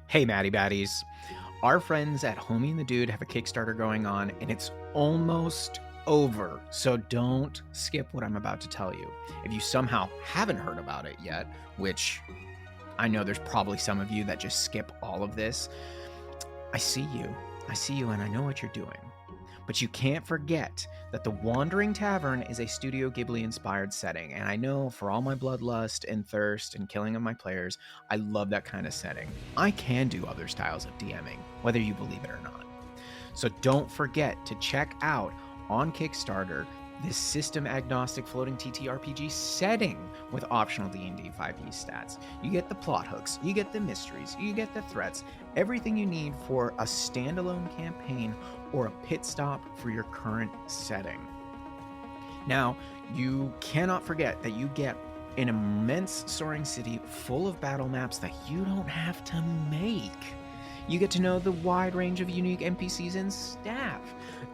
Hey, Matty Baddies. Our friends at Homie and the Dude have a Kickstarter going on, and it's almost over. So don't skip what I'm about to tell you. If you somehow haven't heard about it yet, which I know there's probably some of you that just skip all of this, I see you. I see you, and I know what you're doing. But you can't forget that the Wandering Tavern is a Studio Ghibli-inspired setting, and I know for all my bloodlust and thirst and killing of my players, I love that kind of setting. I can do other styles of DMing, whether you believe it or not. So don't forget to check out on Kickstarter this system-agnostic floating TTRPG setting with optional D&D 5e stats. You get the plot hooks, you get the mysteries, you get the threats, everything you need for a standalone campaign or a pit stop for your current setting. Now, you cannot forget that you get an immense soaring city full of battle maps that you don't have to make. You get to know the wide range of unique NPCs and staff,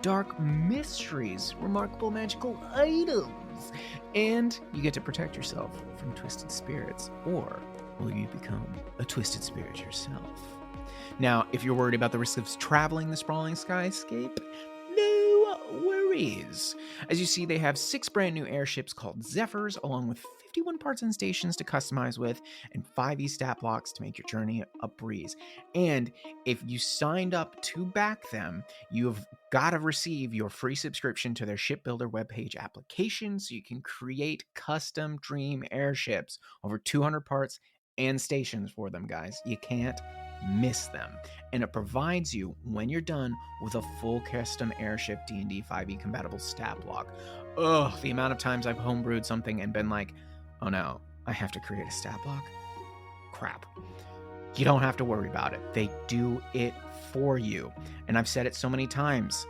dark mysteries, remarkable magical items, and you get to protect yourself from twisted spirits, or will you become a twisted spirit yourself? Now, if you're worried about the risk of traveling the sprawling skyscape, no worries. As you see, they have 6 brand new airships called Zephyrs, along with 51 parts and stations to customize with, and 5e stat blocks to make your journey a breeze. And if you signed up to back them, you've got to receive your free subscription to their shipbuilder webpage application so you can create custom dream airships, over 200 parts and stations for them, guys. You can't miss them. And it provides you, when you're done, with a full custom airship D&D 5e compatible stat block. Ugh, the amount of times I've homebrewed something and been like, oh no, I have to create a stat block? Crap. You don't have to worry about it. They do it for you. And I've said it so many times.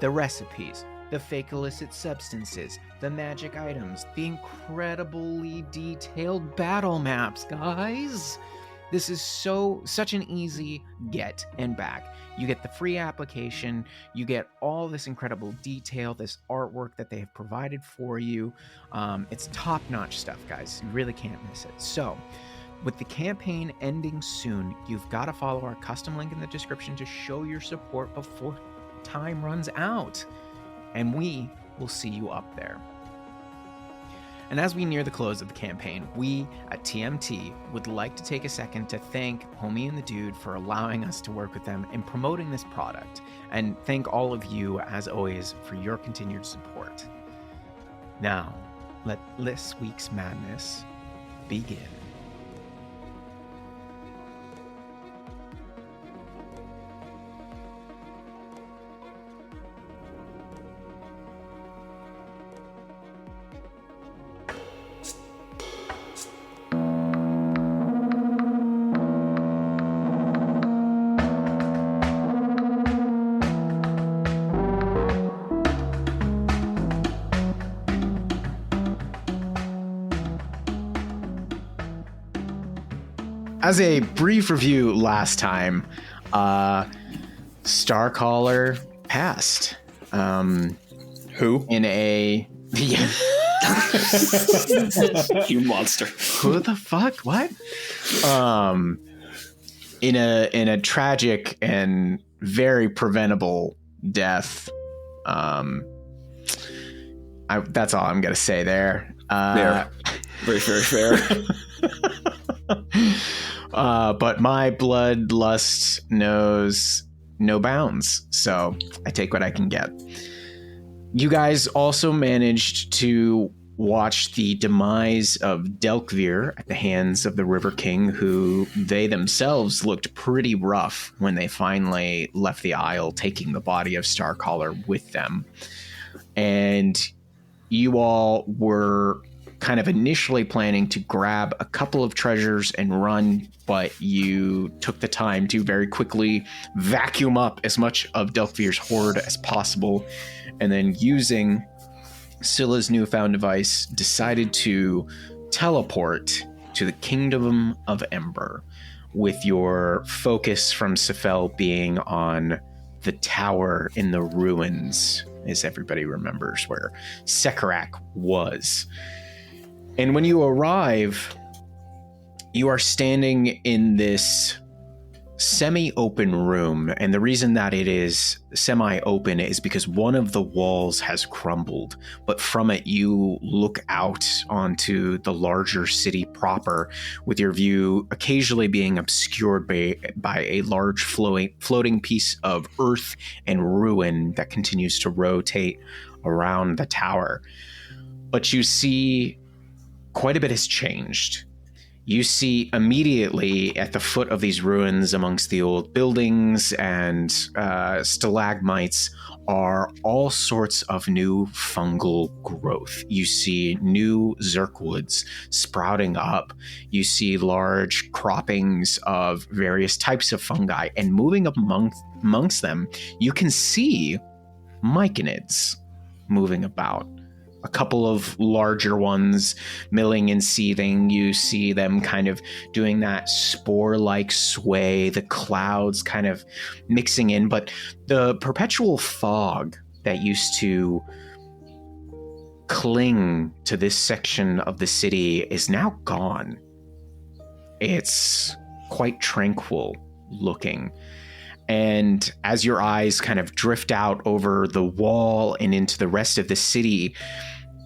The recipes, the fake illicit substances, the magic items, the incredibly detailed battle maps, guys. This is such an easy get and back. You get the free application, you get all this incredible detail, this artwork that they have provided for you. It's top-notch stuff, guys. You really can't miss it. So, with the campaign ending soon, you've got to follow our custom link in the description to show your support before time runs out. And we will see you up there. And as we near the close of the campaign, we at TMT would like to take a second to thank Homie and the Dude for allowing us to work with them in promoting this product, and thank all of you, as always, for your continued support. Now, let this week's madness begin. As a brief review last time, Starcaller passed. Who? In a... You monster. Who the fuck? What? In a tragic and very preventable death. That's all I'm gonna say there. Fair. Very, very fair. But my bloodlust knows no bounds, so I take what I can get. You guys also managed to watch the demise of Delkvir at the hands of the River King, who they themselves looked pretty rough when they finally left the Isle, taking the body of Starcaller with them. And you all were kind of initially planning to grab a couple of treasures and run, but you took the time to very quickly vacuum up as much of Delkvir's hoard as possible, and then using Scylla's newfound device, decided to teleport to the Kingdom of Ember, with your focus from Sephel being on the tower in the ruins, as everybody remembers, where Sekarak was. And when you arrive, you are standing in this semi-open room, and the reason that it is semi-open is because one of the walls has crumbled, but from it you look out onto the larger city proper, with your view occasionally being obscured by a large floating piece of earth and ruin that continues to rotate around the tower. But you see quite a bit has changed. You see immediately at the foot of these ruins, amongst the old buildings and stalagmites, are all sorts of new fungal growth. You see new zirkwoods sprouting up. You see large croppings of various types of fungi, and moving up amongst them, you can see myconids moving about. A couple of larger ones milling and seething. You see them kind of doing that spore-like sway, the clouds kind of mixing in, but the perpetual fog that used to cling to this section of the city is now gone. It's quite tranquil looking. And as your eyes kind of drift out over the wall and into the rest of the city,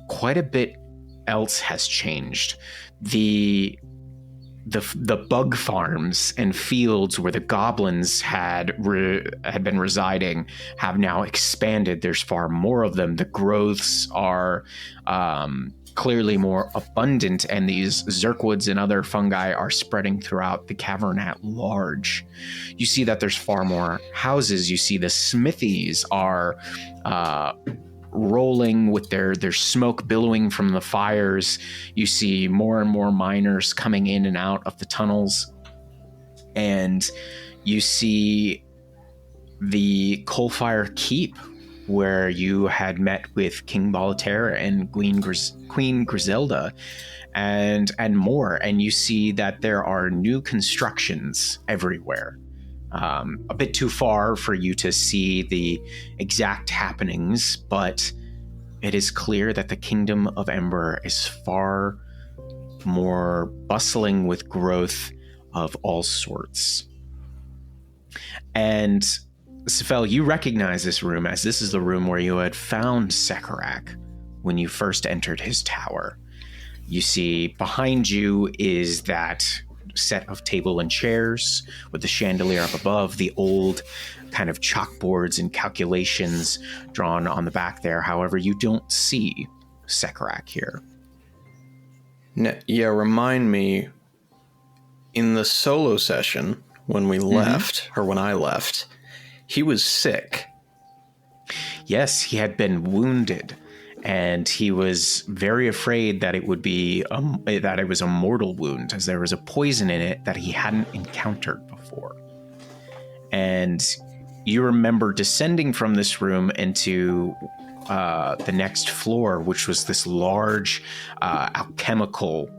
quite a bit else has changed. The bug farms and fields where the goblins had been residing have now expanded. There's far more of them. The growths are clearly more abundant, and these zirkwoods and other fungi are spreading throughout the cavern at large. You see that there's far more houses. You see the smithies are rolling with their smoke billowing from the fires. You see more and more miners coming in and out of the tunnels. And you see the Coalfire Keep, where you had met with King Balater and Queen Griselda and more. And you see that there are new constructions everywhere. A bit too far for you to see the exact happenings, but it is clear that the Kingdom of Ember is far more bustling with growth of all sorts. And Sephel, you recognize this room as this is the room where you had found Sekarak when you first entered his tower. You see behind you is that set of table and chairs with the chandelier up above, the old kind of chalkboards and calculations drawn on the back there. However, you don't see Sekarak here. Yeah, remind me, in the solo session when we left, or when I left, he was sick. Yes, he had been wounded, and he was very afraid that it would be that it was a mortal wound, as there was a poison in it that he hadn't encountered before. And you remember descending from this room into the next floor, which was this large alchemical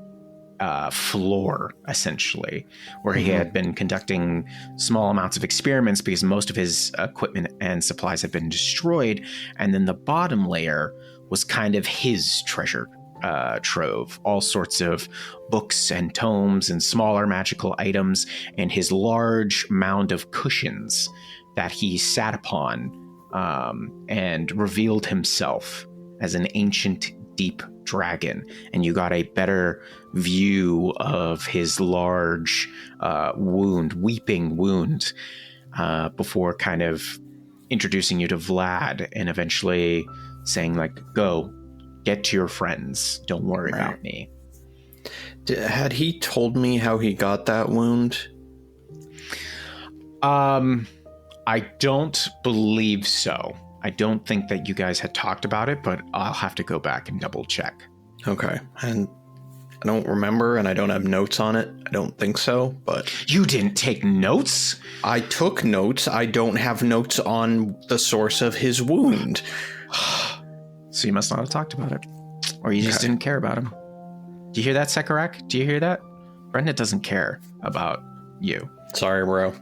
floor, essentially, where he had been conducting small amounts of experiments because most of his equipment and supplies had been destroyed. And then the bottom layer was kind of his treasure trove, all sorts of books and tomes and smaller magical items, and his large mound of cushions that he sat upon and revealed himself as an ancient deep dragon. And you got a better view of his large weeping wound before kind of introducing you to Vlad and eventually saying, like, go, get to your friends. Don't worry about me. Had he told me how he got that wound? I don't believe so. I don't think that you guys had talked about it, but I'll have to go back and double check. Okay. And I don't remember, and I don't have notes on it. I don't think so, but... You didn't take notes? I took notes. I don't have notes on the source of his wound. So you must not have talked about it. Or you just didn't care about him. Do you hear that, Sekarak? Do you hear that? Brenda doesn't care about you. Sorry, bro.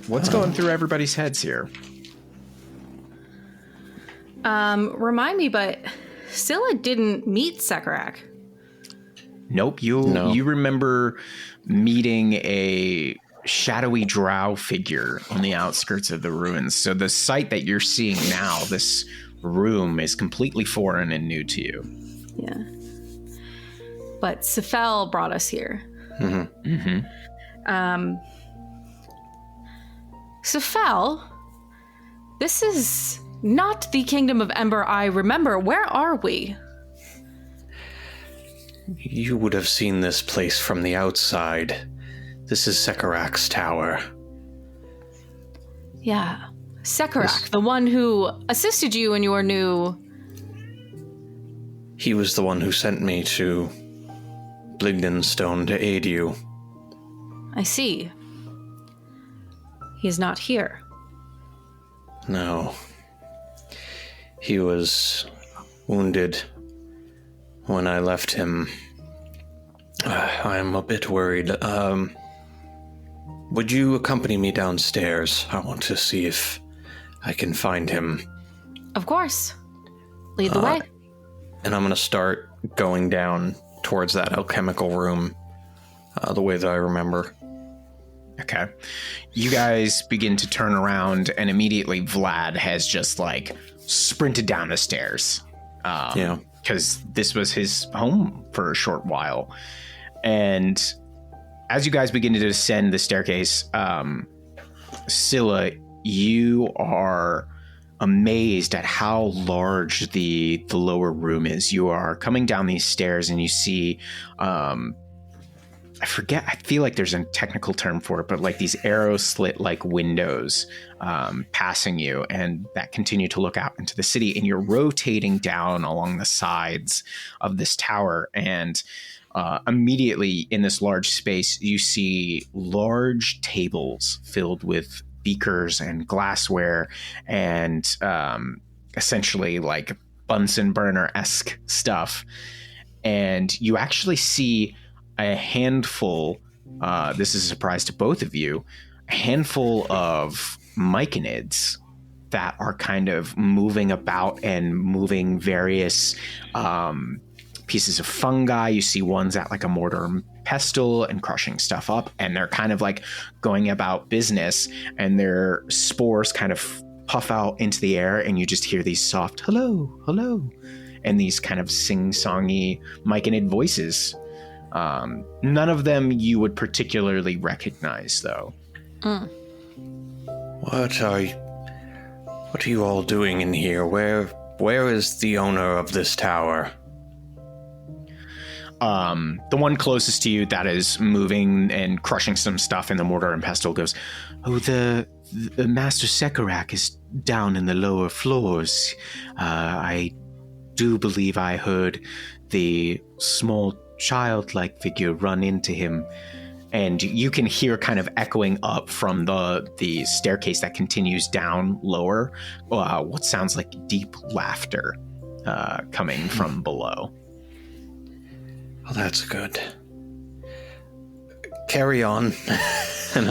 What's going through everybody's heads here? Remind me, but Scylla didn't meet Sekarak. Nope. No. You remember meeting a shadowy drow figure on the outskirts of the ruins. So the sight that you're seeing now, this room, is completely foreign and new to you. Yeah. But Sephel brought us here. Mm-hmm. Mm-hmm. Sephel, this is not the Kingdom of Ember I remember. Where are we? You would have seen this place from the outside. This is Sekarak's tower. Yeah. Sekarak, the one who assisted you in your new... He was the one who sent me to Blingdenstone to aid you. I see. He's not here. No. He was wounded when I left him. I'm a bit worried. Would you accompany me downstairs? I want to see if I can find him. Of course. Lead the way. And I'm going to start going down towards that alchemical room the way that I remember. Okay. You guys begin to turn around, and immediately Vlad has just, like, sprinted down the stairs. Yeah. Because this was his home for a short while. And as you guys begin to descend the staircase, Scylla, you are amazed at how large the lower room is. You are coming down these stairs and you see, I feel like there's a technical term for it, but like these arrow slit like windows passing you, and that continue to look out into the city, and you're rotating down along the sides of this tower, and immediately in this large space you see large tables filled with beakers and glassware and essentially like Bunsen burner-esque stuff. And you actually see a handful, this is a surprise to both of you, a handful of myconids that are kind of moving about and moving various pieces of fungi. You see ones at like a mortar and pestle and crushing stuff up, and they're kind of like going about business, and their spores kind of puff out into the air, and you just hear these soft hello, hello, and these kind of sing-songy myconid voices. None of them you would particularly recognize, though. What are you all doing in here? Where is the owner of this tower? The one closest to you that is moving and crushing some stuff in the mortar and pestle goes, "Oh, the Master Sekarak is down in the lower floors. I do believe I heard the small childlike figure run into him." And you can hear kind of echoing up from the staircase that continues down lower, what sounds like deep laughter coming from below. Well, that's good. Carry on, and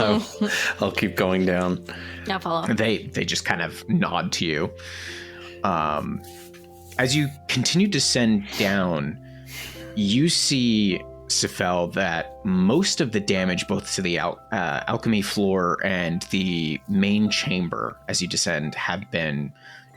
I'll keep going down. Yeah, follow. They just kind of nod to you. As you continue to descend down, you see, Sephel, that most of the damage, both to the alchemy floor and the main chamber as you descend, have been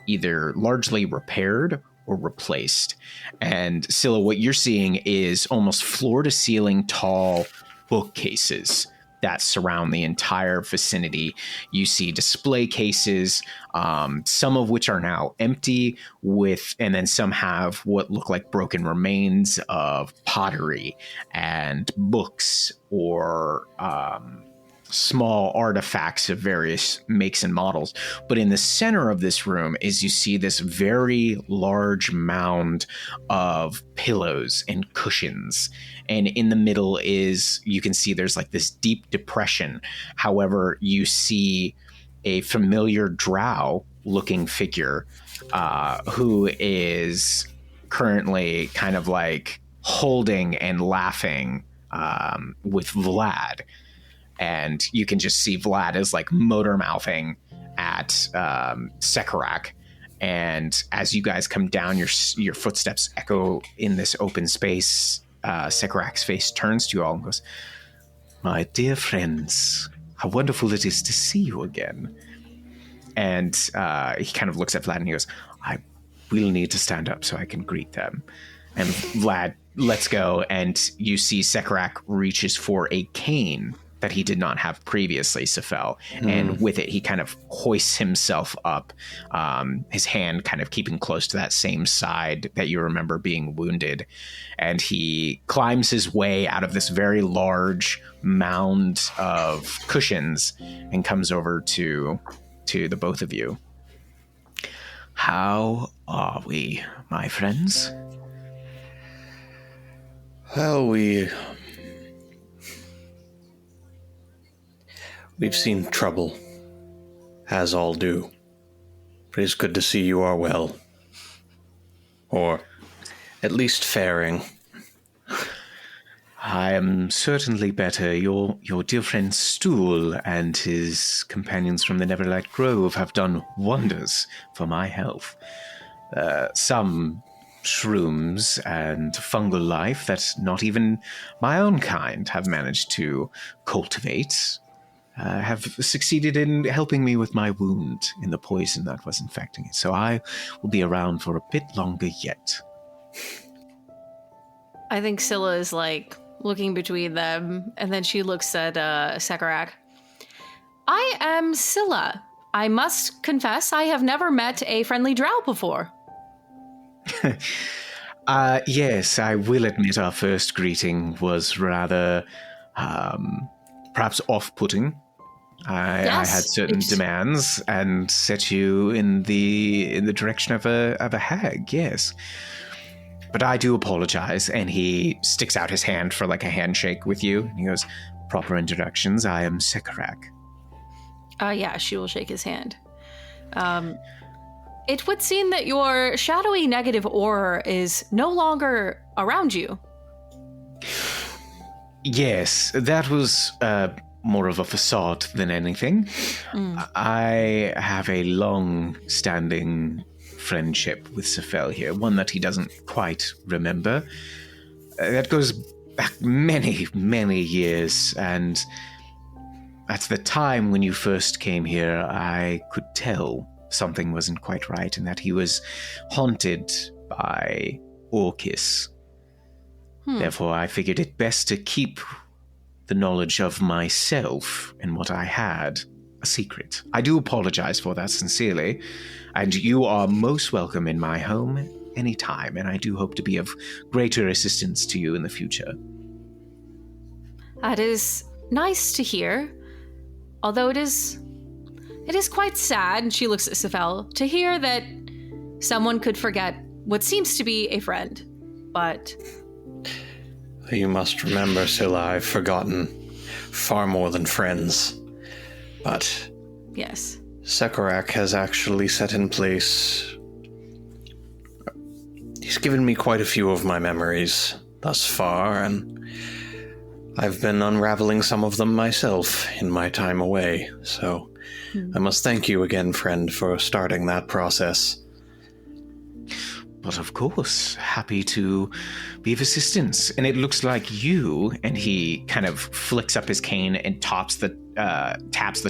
either largely repaired or replaced. And Scylla, what you're seeing is almost floor-to-ceiling tall bookcases that surround the entire vicinity. You see display cases, some of which are now empty, and then some have what look like broken remains of pottery and books or small artifacts of various makes and models. But in the center of this room is you see this very large mound of pillows and cushions. And in the middle is, you can see there's like this deep depression. However, you see a familiar drow looking figure who is currently kind of like holding and laughing with Vlad. And you can just see Vlad is like motor mouthing at Sekarak. And as you guys come down, your footsteps echo in this open space Sekarak's face turns to you all and goes, "My dear friends, how wonderful it is to see you again." And he kind of looks at Vlad and he goes, "I will need to stand up so I can greet them." And Vlad lets go, and you see Sekarak reaches for a cane that he did not have previously, Sephel. And with it, he kind of hoists himself up, his hand kind of keeping close to that same side that you remember being wounded. And he climbs his way out of this very large mound of cushions and comes over to the both of you. "How are we, my friends?" Well, we've seen trouble, as all do. But it's good to see you are well. Or at least faring. "I am certainly better. Your dear friend Stool and his companions from the Neverlight Grove have done wonders for my health. Some shrooms and fungal life that not even my own kind have managed to cultivate have succeeded in helping me with my wound in the poison that was infecting it. So I will be around for a bit longer yet." I think Scylla is like looking between them, and then she looks at Sekarak. "I am Scylla. I must confess I have never met a friendly drow before." Yes, I will admit our first greeting was rather perhaps off-putting. I had certain demands and set you in the direction of a hag, yes. But I do apologize. And he sticks out his hand for like a handshake with you. And he goes, "Proper introductions, I am Sekarak." Yeah, she will shake his hand. It would seem that your shadowy negative aura is no longer around you. Yes, that was more of a facade than anything. I have a long-standing friendship with Sephel here, one that he doesn't quite remember. That goes back many, many years, and at the time when you first came here, I could tell something wasn't quite right, and that he was haunted by Orcus. Therefore, I figured it best to keep the knowledge of myself and what I had a secret. I do apologize for that sincerely, and you are most welcome in my home anytime, and I do hope to be of greater assistance to you in the future. That is nice to hear, although it is quite sad, and she looks at Sephel, to hear that someone could forget what seems to be a friend, but... You must remember, Scylla, I've forgotten far more than friends. But... Yes. Sekarak has actually set in place... He's given me quite a few of my memories thus far, and I've been unraveling some of them myself in my time away, so... I must thank you again, friend, for starting that process. But of course, happy to be of assistance. And it looks like you, and he kind of flicks up his cane and taps the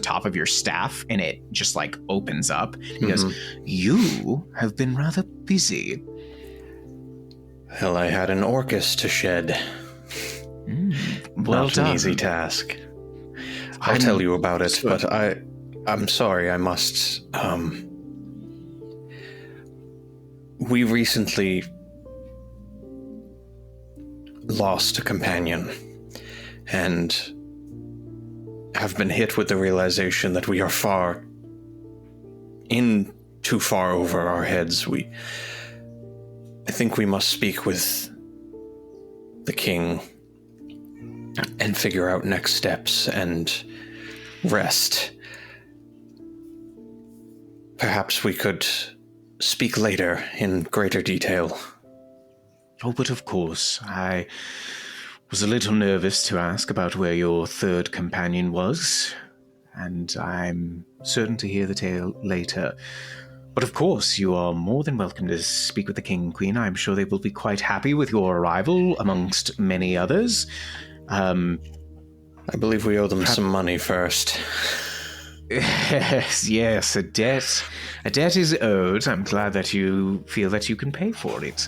top of your staff, and it just like opens up. He goes, "You have been rather busy." Well, I had an Orcus to shed. Well Not done. an easy task. I'll tell you about it, but I'm sorry, I must... We recently lost a companion, and have been hit with the realization that we are too far over our heads. I think we must speak with the king and figure out next steps and rest. Perhaps we could speak later in greater detail. Oh, but of course, I was a little nervous to ask about where your third companion was, and I'm certain to hear the tale later. But of course, you are more than welcome to speak with the king and queen. I'm sure they will be quite happy with your arrival, amongst many others. I believe we owe them some money first. Yes, a debt. A debt is owed. I'm glad that you feel that you can pay for it.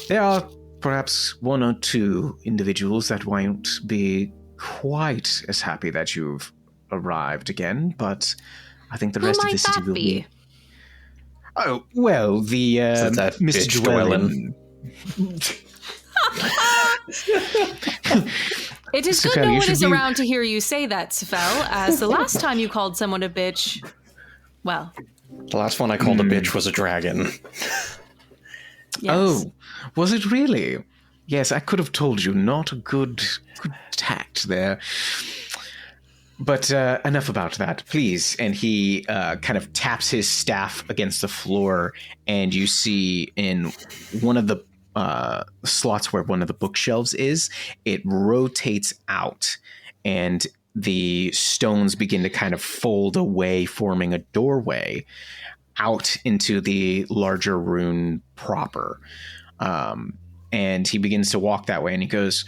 There are perhaps one or two individuals that won't be quite as happy that you've arrived again, but I think the rest of the city will be. Oh, well, the that Mr. bitch Dwellin. It is good no one is around to hear you say that, Sephel, as the last time you called someone a bitch, well... The last one I called a bitch was a dragon. Yes. Oh, was it really? Yes, I could have told you. Not a good tact there. But enough about that, please. And he kind of taps his staff against the floor, and you see in one of the slots where one of the bookshelves is, it rotates out, and the stones begin to kind of fold away, forming a doorway out into the larger rune proper. And he begins to walk that way, and he goes,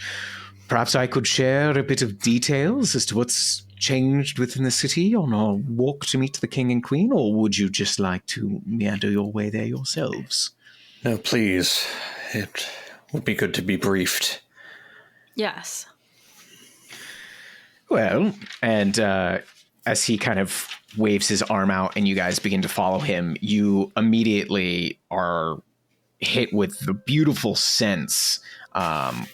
perhaps I could share a bit of details as to what's changed within the city on our walk to meet the king and queen, or would you just like to meander your way there yourselves? No, please. It would be good to be briefed. Yes. Well, and as he kind of waves his arm out and you guys begin to follow him, you immediately are hit with the beautiful sense,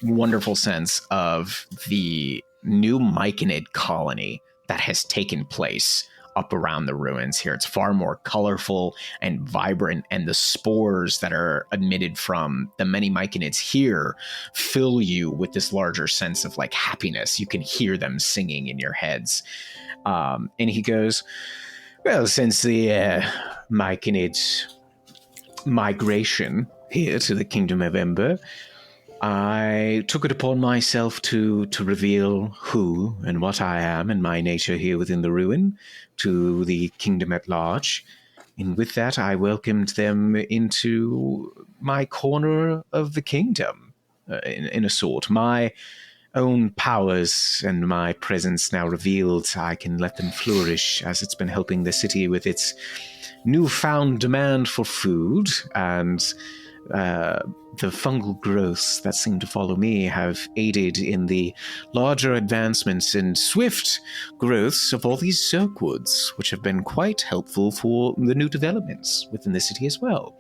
wonderful sense of the new myconid colony that has taken place up around the ruins here. It's far more colorful and vibrant, and the spores that are emitted from the many myconids here fill you with this larger sense of like happiness. You can hear them singing in your heads. And he goes, well, since the myconid migration here to the Kingdom of Ember, I took it upon myself to reveal who and what I am and my nature here within the ruin to the kingdom at large. And with that, I welcomed them into my corner of the kingdom, in a sort. My own powers and my presence now revealed, I can let them flourish, as it's been helping the city with its newfound demand for food, and the fungal growths that seem to follow me have aided in the larger advancements and swift growths of all these circwoods, which have been quite helpful for the new developments within the city as well.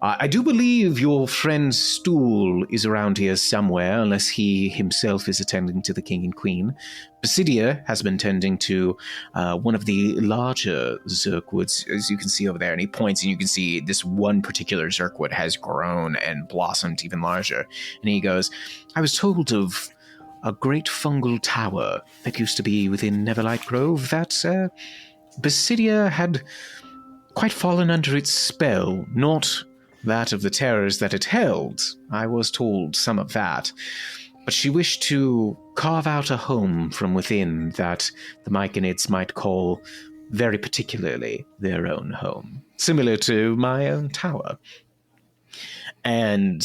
I do believe your friend Stool is around here somewhere, unless he himself is attending to the king and queen. Basidia has been tending to one of the larger Zerkwoods, as you can see over there, and he points, and you can see this one particular Zerkwood has grown and blossomed even larger. And he goes, I was told of a great fungal tower that used to be within Neverlight Grove that Basidia had quite fallen under its spell, not that of the terrors that it held. I was told some of that. But she wished to carve out a home from within that the myconids might call very particularly their own home, similar to my own tower. And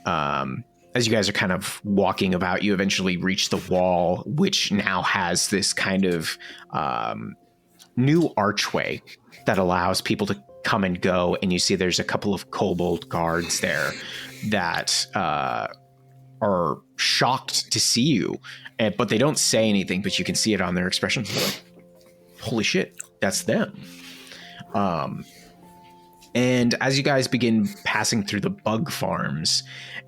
as you guys are kind of walking about, you eventually reach the wall, which now has this kind of new archway that allows people to come and go, and you see there's a couple of kobold guards there that are shocked to see you, but they don't say anything, but you can see it on their expressions. They're like, holy shit, that's them. And as you guys begin passing through the bug farms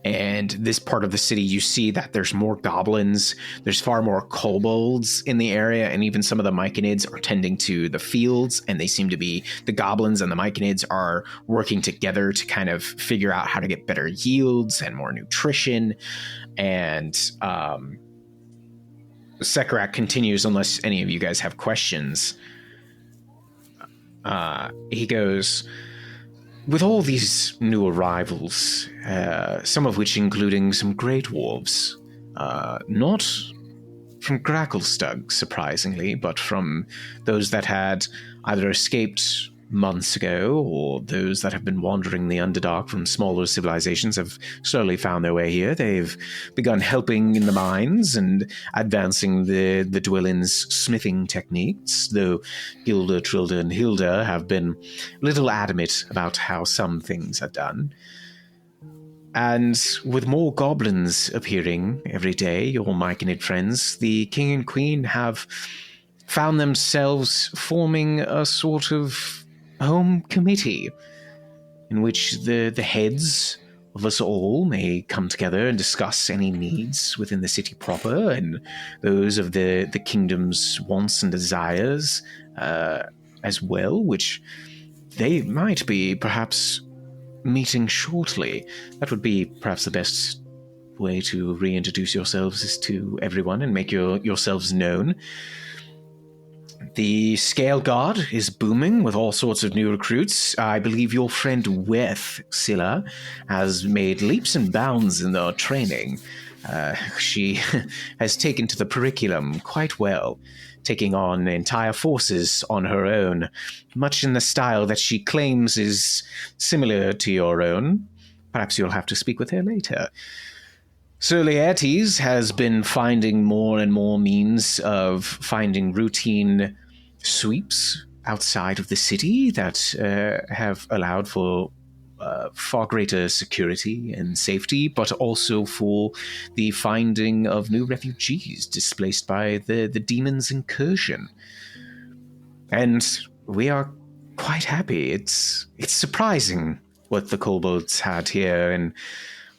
and this part of the city, you see that there's more goblins, there's far more kobolds in the area, and even some of the myconids are tending to the fields, and they seem to be, the goblins and the myconids are working together to kind of figure out how to get better yields and more nutrition. And Sekarak continues, unless any of you guys have questions. He goes, with all these new arrivals, some of which including some Grey Dwarves, not from Gracklestug, surprisingly, but from those that had either escaped months ago, or those that have been wandering the Underdark from smaller civilizations have slowly found their way here. They've begun helping in the mines and advancing the Dwelling's smithing techniques, though Gilda, Trilda, and Hilda have been a little adamant about how some things are done. And with more goblins appearing every day, your Myconid friends, the King and Queen have found themselves forming a sort of home committee in which the heads of us all may come together and discuss any needs within the city proper and those of the kingdom's wants and desires as well, which they might be perhaps meeting shortly. That would be perhaps the best way to reintroduce yourselves is to everyone and make yourselves known. The Scale Guard is booming with all sorts of new recruits. I believe your friend Weth, Scylla, has made leaps and bounds in their training. She has taken to the curriculum quite well, taking on entire forces on her own, much in the style that she claims is similar to your own. Perhaps you'll have to speak with her later. Sir Laertes has been finding more and more means of finding routine sweeps outside of the city that have allowed for far greater security and safety, but also for the finding of new refugees displaced by the demon's incursion. And we are quite happy. It's surprising what the kobolds had here, and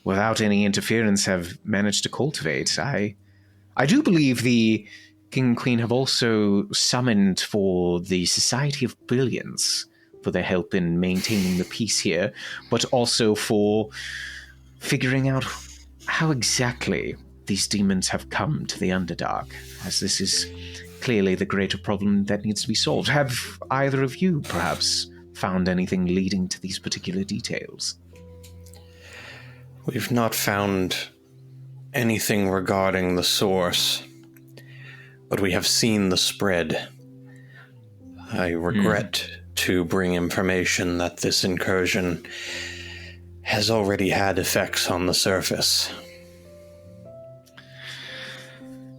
without any interference have managed to cultivate. I do believe the King and Queen have also summoned for the Society of Brilliance for their help in maintaining the peace here, but also for figuring out how exactly these demons have come to the Underdark, as this is clearly the greater problem that needs to be solved. Have either of you perhaps found anything leading to these particular details? We've not found anything regarding the source, but we have seen the spread. I regret to bring information that this incursion has already had effects on the surface.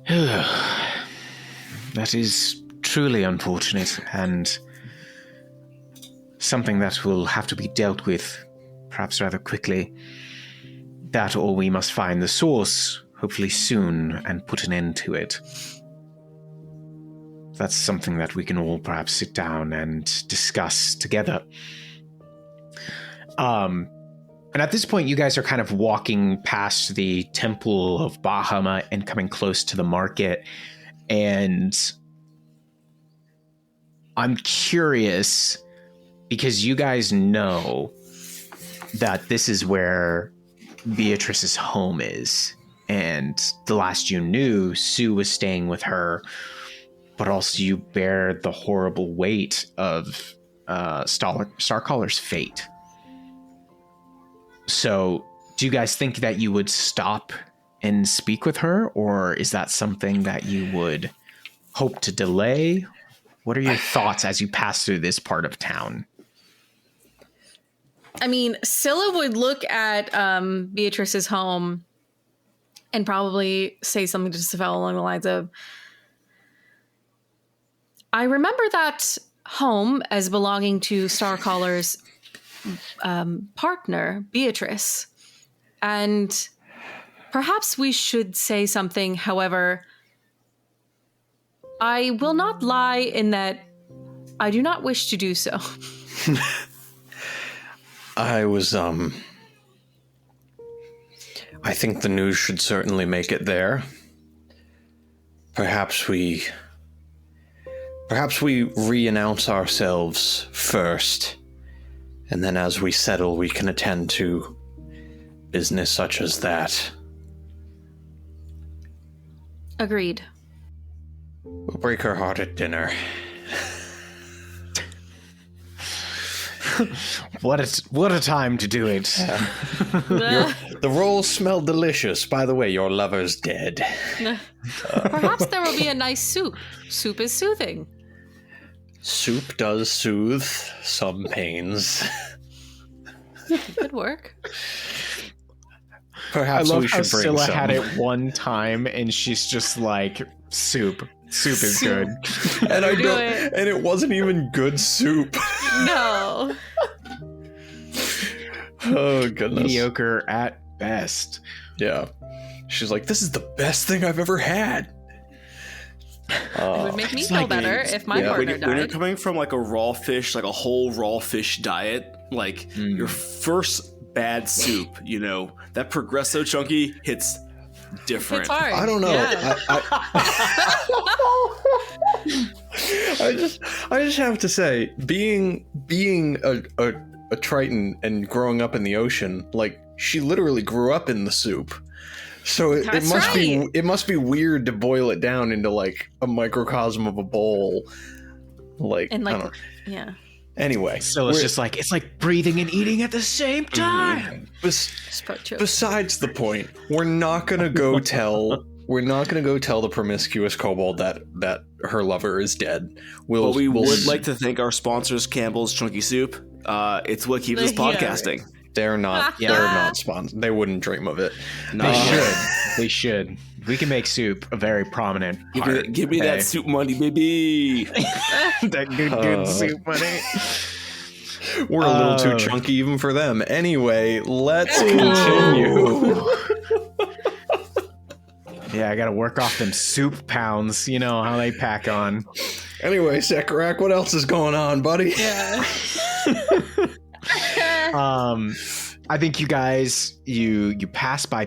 That is truly unfortunate, and something that will have to be dealt with perhaps rather quickly. That, or we must find the source, hopefully soon, and put an end to it. That's something that we can all perhaps sit down and discuss together. And at this point, you guys are kind of walking past the Temple of Bahamut and coming close to the market. And I'm curious, because you guys know that this is where Beatrice's home is, and the last you knew, Sue was staying with her, but also you bear the horrible weight of Starcaller's fate. So do you guys think that you would stop and speak with her, or is that something that you would hope to delay? What are your thoughts as you pass through this part of town? I mean, Scylla would look at Beatrice's home and probably say something to Sephel along the lines of, I remember that home as belonging to Starcaller's partner, Beatrice. And perhaps we should say something. However, I will not lie in that I do not wish to do so. I think the news should certainly make it there. Perhaps we re-announce ourselves first, and then as we settle, we can attend to business such as that. Agreed. We'll break her heart at dinner. What a time to do it. The rolls smell delicious. By the way, your lover's dead. Perhaps there will be a nice soup. Soup is soothing. Soup does soothe some pains. Good work. Perhaps I love we how should bring Scylla some. had it one time, and she's just like, soup. Soup is good. And I Do don't. it. And it wasn't even good soup. No. Oh goodness. Mediocre at best. Yeah. She's like, this is the best thing I've ever had. It would make me it's feel like better it's- if my yeah. partner When you're died. coming from like a raw fish, like a whole raw fish diet, like your first bad soup, you know, that Progresso chunky hits different. It's hard. I don't know. Yeah. I just have to say, being a Triton and growing up in the ocean, like she literally grew up in the soup. So it That's must right. be weird to boil it down into like a microcosm of a bowl. Like, And I like, don't know. yeah. Anyway, Scylla's we're- just like, it's like breathing and eating at the same time. besides the point, we're not gonna go tell the promiscuous kobold that her lover is dead. But we would like to thank our sponsors, Campbell's Chunky Soup. It's what keeps us Yeah. podcasting. They're not. Yeah. They're not sponsored. They wouldn't dream of it. They should. They should. We can make soup a very prominent part. Give me that soup money, baby. that good soup money. We're a little too chunky even for them. Anyway, let's continue. Yeah, I gotta work off them soup pounds. You know how they pack on. Anyway, Sekarak, what else is going on, buddy? Yeah. I think you guys you pass by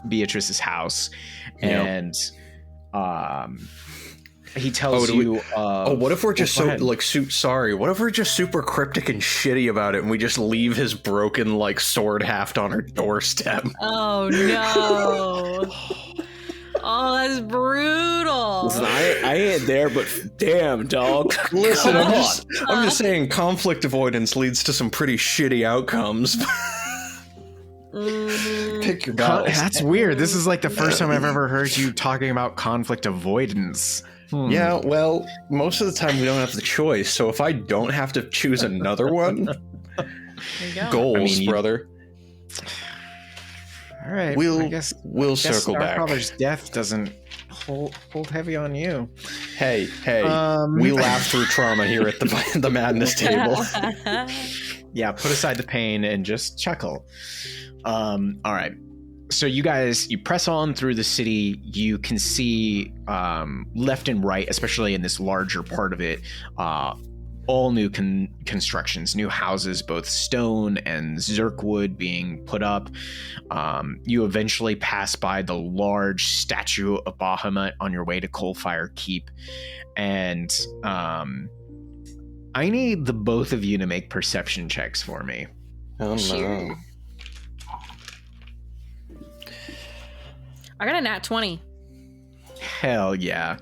Beatrice's house, and he tells you. What if we're just go ahead. What if we're just super cryptic and shitty about it, and we just leave his broken like sword haft on our doorstep? Oh no. Oh, that's brutal. Listen, I ain't there, but damn, dog. Listen, Come I'm just saying, conflict avoidance leads to some pretty shitty outcomes. Pick your battles. That's weird. This is like the first time I've ever heard you talking about conflict avoidance. Yeah, well, most of the time we don't have the choice, so if I don't have to choose another one, There you go. goals, brother. All right. We'll I guess circle our back. brother's death doesn't hold heavy on you. Hey, we laugh through trauma here at the madness table. Yeah, put aside the pain and just chuckle. All right. So you guys, you press on through the city. You can see left and right, especially in this larger part of it, all new constructions, new houses, both stone and zirkwood being put up. You eventually pass by the large statue of Bahamut on your way to Coalfire Keep. And I need the both of you to make perception checks for me. Oh no. Sure. I got a nat 20. Hell yeah.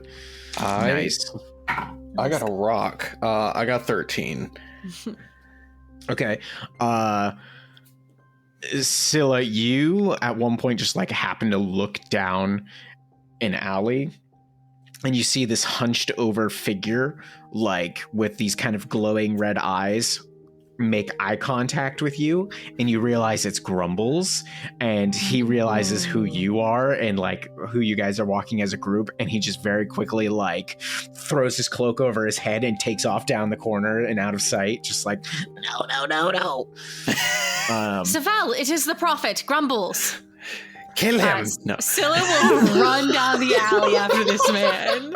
Nice. I got a rock. I got 13. Okay. Scylla, you at one point just like happen to look down an alley and you see this hunched over figure, like with these kind of glowing red eyes, make eye contact with you, and you realize it's Grumbles, and he realizes who you are and like who you guys are walking as a group, and he just very quickly like throws his cloak over his head and takes off down the corner and out of sight, just like no. Sephel, it is the prophet, Grumbles. Kill him. No. Scylla will run down the alley after this man.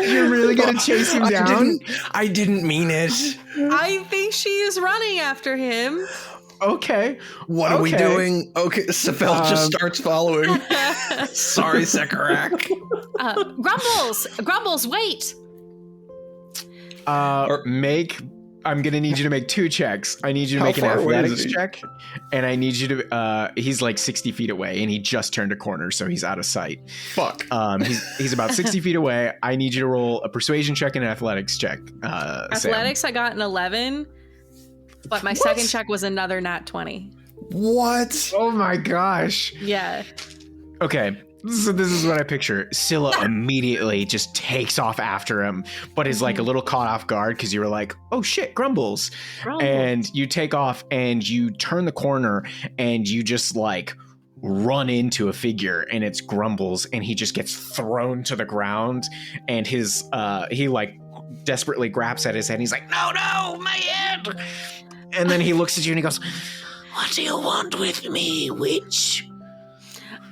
You're really gonna chase him down? I didn't mean it. I think she is running after him. Okay. What are we Okay. doing? Okay, Sephel just starts following. Sorry, Sekarak. Grumbles, wait. I'm gonna need you to make 2 checks. I need you to How make an far away is athletics he? check, and I need you to. He's like 60 feet away, and he just turned a corner, so he's out of sight. Fuck. He's about 60 feet away. I need you to roll a persuasion check and an athletics check. Athletics, I got an 11, but my second check was another nat 20. What? Sam. Oh my gosh. Yeah. Okay. So this is what I picture. Scylla immediately just takes off after him, but is like a little caught off guard because you were like, oh shit, Grumbles. And you take off and you turn the corner and you just like run into a figure, and it's Grumbles, and he just gets thrown to the ground, and he like desperately grabs at his head. And he's like, no, my head. And then he looks at you and he goes, what do you want with me, witch?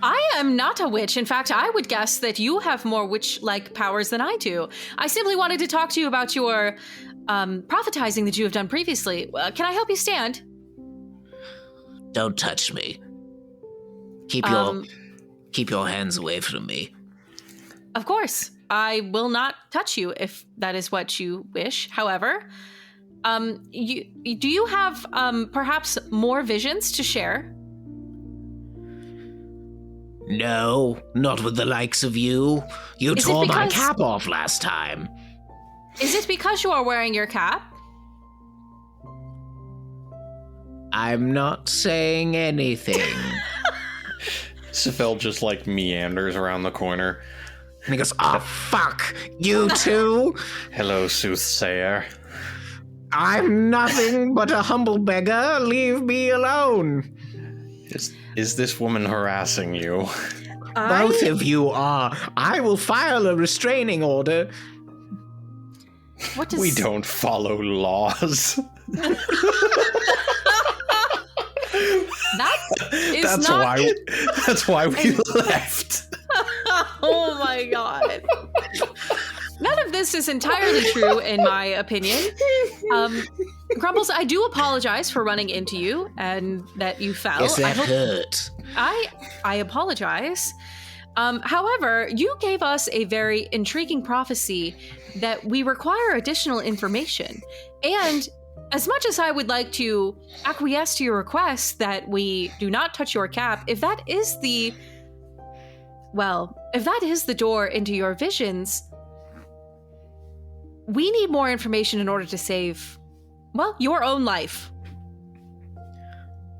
I am not a witch. In fact, I would guess that you have more witch-like powers than I do. I simply wanted to talk to you about your prophetizing that you have done previously. Can I help you stand? Don't touch me. Keep your hands away from me. Of course. I will not touch you if that is what you wish. However, do you have perhaps more visions to share? No, not with the likes of you. You tore my cap off last time. Is it because you are wearing your cap? I'm not saying anything. Sephel just like meanders around the corner. And he goes, oh, fuck, you too? Hello, soothsayer. I'm nothing but a humble beggar. Leave me alone. Is this woman harassing you? Both of you are. I will file a restraining order. What does... We don't follow laws. That's why we left. Oh my god. None of this is entirely true, in my opinion. Grumbles, I do apologize for running into you and that you fell. Yes, that hurt. I apologize. However, you gave us a very intriguing prophecy that we require additional information. And as much as I would like to acquiesce to your request that we do not touch your cap, if that is the door into your visions, we need more information in order to save, your own life.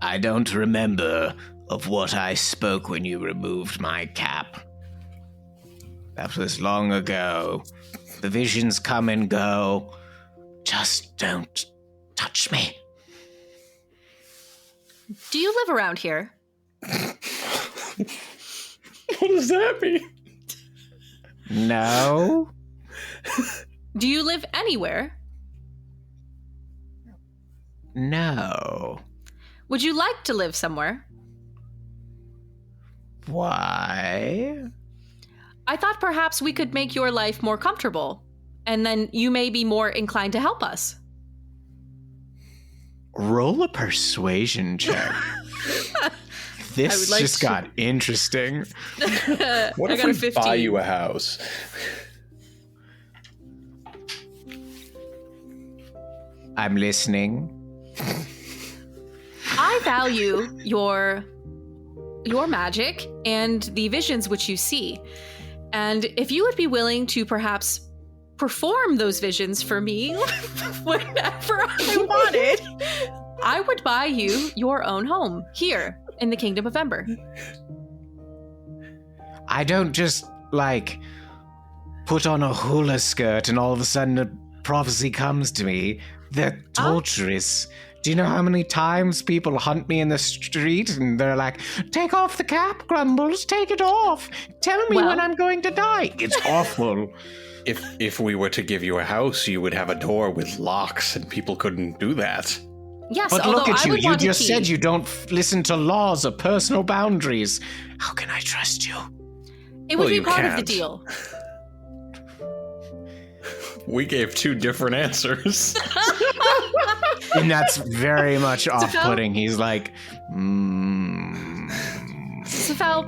I don't remember of what I spoke when you removed my cap. That was long ago. The visions come and go. Just don't touch me. Do you live around here? What does that mean? No. Do you live anywhere? No. Would you like to live somewhere? Why? I thought perhaps we could make your life more comfortable, and then you may be more inclined to help us. Roll a persuasion check. This just got interesting. What if we buy you a house? I'm listening. I value your magic and the visions which you see. And if you would be willing to perhaps perform those visions for me whenever I wanted, I would buy you your own home here in the Kingdom of Ember. I don't just, put on a hula skirt and all of a sudden a prophecy comes to me. They're torturous. Do you know how many times people hunt me in the street and they're like, take off the cap, Grumbles, take it off. Tell me when I'm going to die. It's awful. If we were to give you a house, you would have a door with locks and people couldn't do that. Yes, but look at you. You just said you don't listen to laws or personal boundaries. How can I trust you? It would be part of the deal. We gave two different answers. And that's very much off-putting. He's like, Sephel,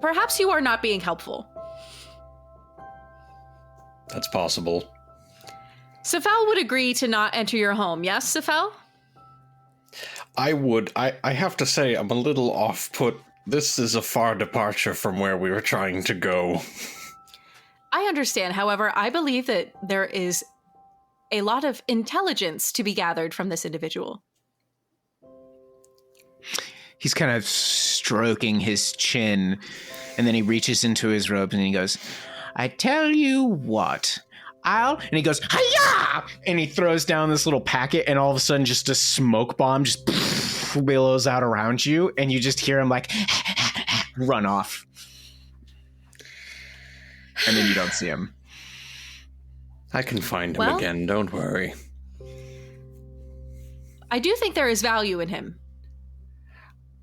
perhaps you are not being helpful. That's possible. Sephel would agree to not enter your home, yes, Sephel? I would. I have to say, I'm a little off-put. This is a far departure from where we were trying to go. I understand. However, I believe that there is a lot of intelligence to be gathered from this individual. He's kind of stroking his chin. And then he reaches into his robe and he goes, I tell you what, and he goes, hi-ya! And he throws down this little packet, and all of a sudden just a smoke bomb just billows out around you, and you just hear him like run off. And then you don't see him. I can find him again, don't worry. I do think there is value in him.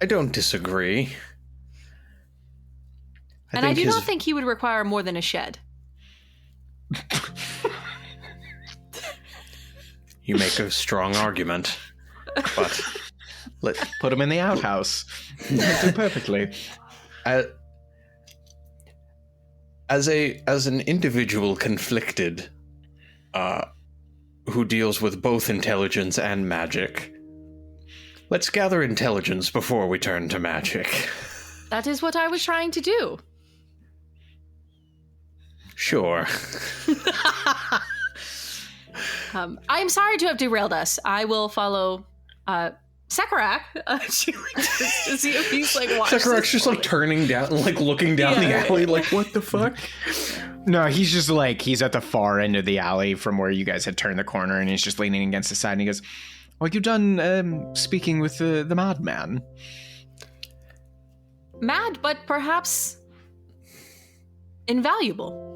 I don't disagree. I do not think he would require more than a shed. You make a strong argument, but let's put him in the outhouse. Perfectly. As an individual conflicted, who deals with both intelligence and magic, let's gather intelligence before we turn to magic. That is what I was trying to do. Sure. I'm sorry to have derailed us. I will follow Sekarak. She to see if he's like watching. Sekarak's just like turning down, like looking down the alley, like what the fuck? No, he's just like, he's at the far end of the alley from where you guys had turned the corner, and he's just leaning against the side, and he goes, "Well, you done speaking with the madman?" Mad, but perhaps invaluable.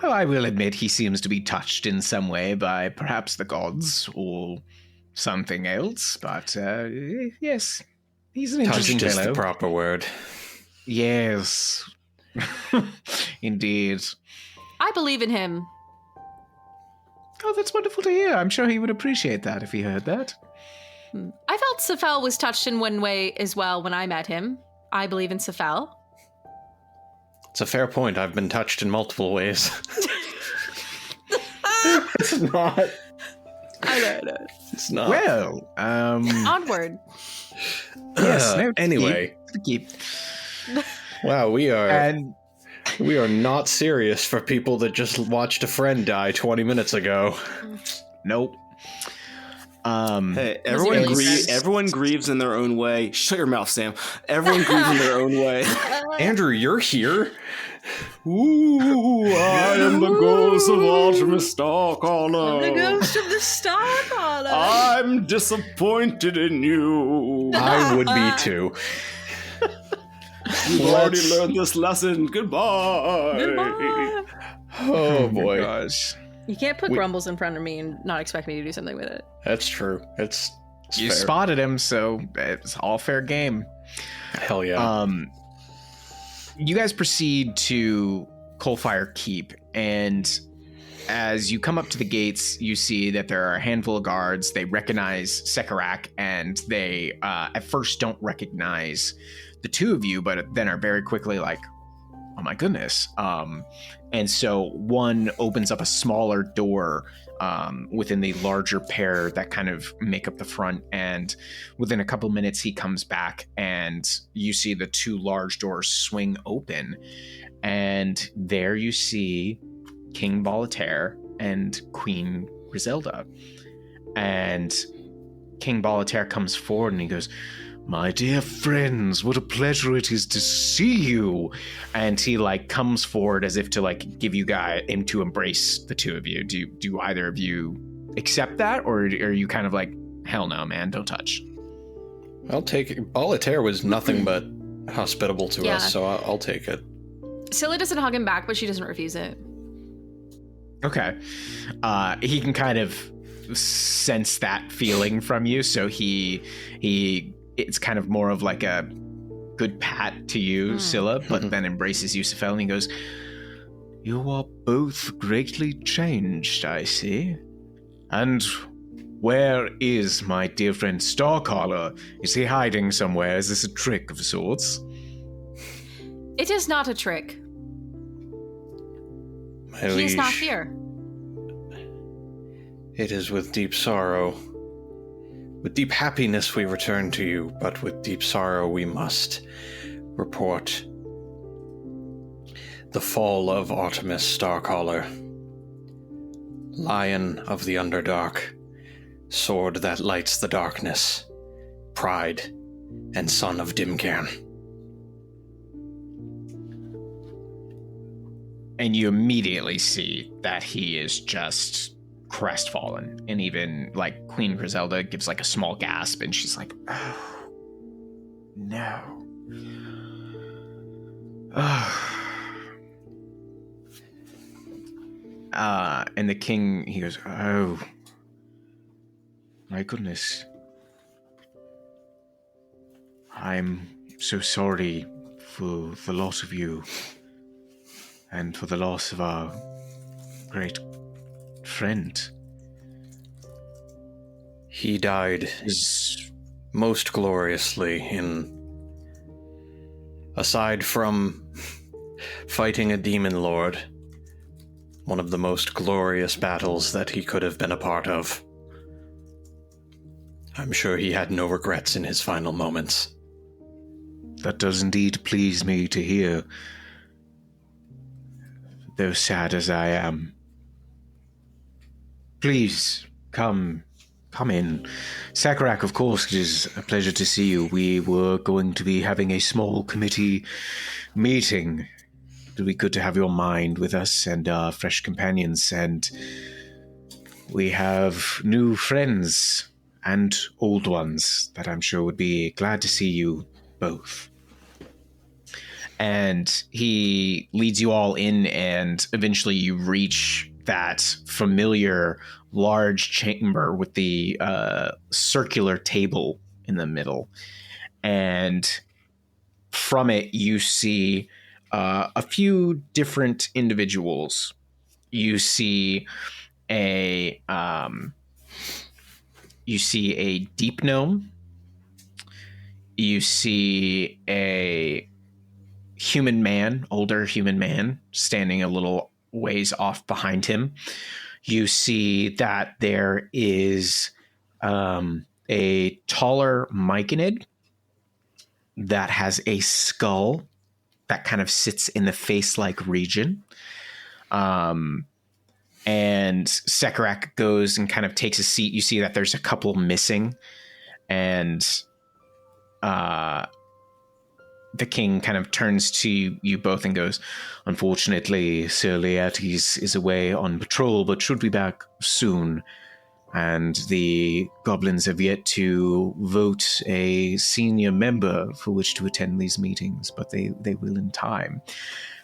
Oh, I will admit he seems to be touched in some way by perhaps the gods or something else, but yes, he's an interesting fellow. Touched is the proper word. Yes, indeed. I believe in him. Oh, that's wonderful to hear. I'm sure he would appreciate that if he heard that. I felt Sephel was touched in one way as well when I met him. I believe in Sephel. It's a fair point. I've been touched in multiple ways. It's not. I know. It's not. Well, onward. Yes. Anyway. Keep. Wow, we are not serious for people that just watched a friend die 20 minutes ago. Nope. Hey, everyone grieves in their own way. Shut your mouth, Sam. Everyone grieves in their own way. Andrew, you're here. Ooh, I am the ghost of Artemis Starcaller. The ghost of the Starcaller. I'm disappointed in you. I would be too. You've already learned this lesson. Goodbye. Oh boy. Gosh. You can't put Grumbles in front of me and not expect me to do something with it. That's true. It's you fair. Spotted him, so it's all fair game. Hell yeah. You guys proceed to Coalfire Keep, and as you come up to the gates, you see that there are a handful of guards. They recognize Sekarak, and they at first don't recognize the two of you, but then are very quickly like, oh my goodness. And so one opens up a smaller door within the larger pair that kind of make up the front, and within a couple minutes he comes back, and you see the two large doors swing open, and there you see King Boletaire and Queen Griselda. And King Boletaire comes forward and he goes, "My dear friends, what a pleasure it is to see you." And he like comes forward as if to like give you guys him to embrace the two of you. Do either of you accept that, or are you kind of like, hell no, man, don't touch? I'll take it. Boletaire was nothing but hospitable to us, so I'll take it. Scylla doesn't hug him back, but she doesn't refuse it. Okay. He can kind of sense that feeling from you, so he it's kind of more of like a good pat to you, Scylla, but then embraces you, Sephel, and he goes, "You are both greatly changed, I see. And where is my dear friend Starcaller? Is he hiding somewhere? Is this a trick of sorts?" It is not a trick. My He is not liege, here. it is with deep sorrow. With deep happiness we return to you, but with deep sorrow we must report the fall of Artemis Starcaller, Lion of the Underdark, sword that lights the darkness, pride and son of Dimcairn. And you immediately see that he is just crestfallen. And even, like, Queen Griselda gives, like, a small gasp, and she's like, oh, no. And the king, he goes, oh, my goodness. I'm so sorry for the loss of you and for the loss of our great friend. He died most gloriously aside from fighting a demon lord, one of the most glorious battles that he could have been a part of. I'm sure he had no regrets in his final moments. That does indeed please me to hear, though sad as I am. Please, come in. Sakarak, of course, it is a pleasure to see you. We were going to be having a small committee meeting. It would be good to have your mind with us and fresh companions, and we have new friends and old ones that I'm sure would be glad to see you both. And he leads you all in, and eventually you reach that familiar large chamber with the circular table in the middle. And from it, you see a few different individuals. You see a deep gnome. You see a human man, older human man, standing a little ways off behind him. You see that there is a taller myconid that has a skull that kind of sits in the face-like region. And Sekarak goes and kind of takes a seat. You see that there's a couple missing, and the king kind of turns to you both and goes, unfortunately, Sir Laertes is away on patrol, but should be back soon. And the goblins have yet to vote a senior member for which to attend these meetings, but they will in time.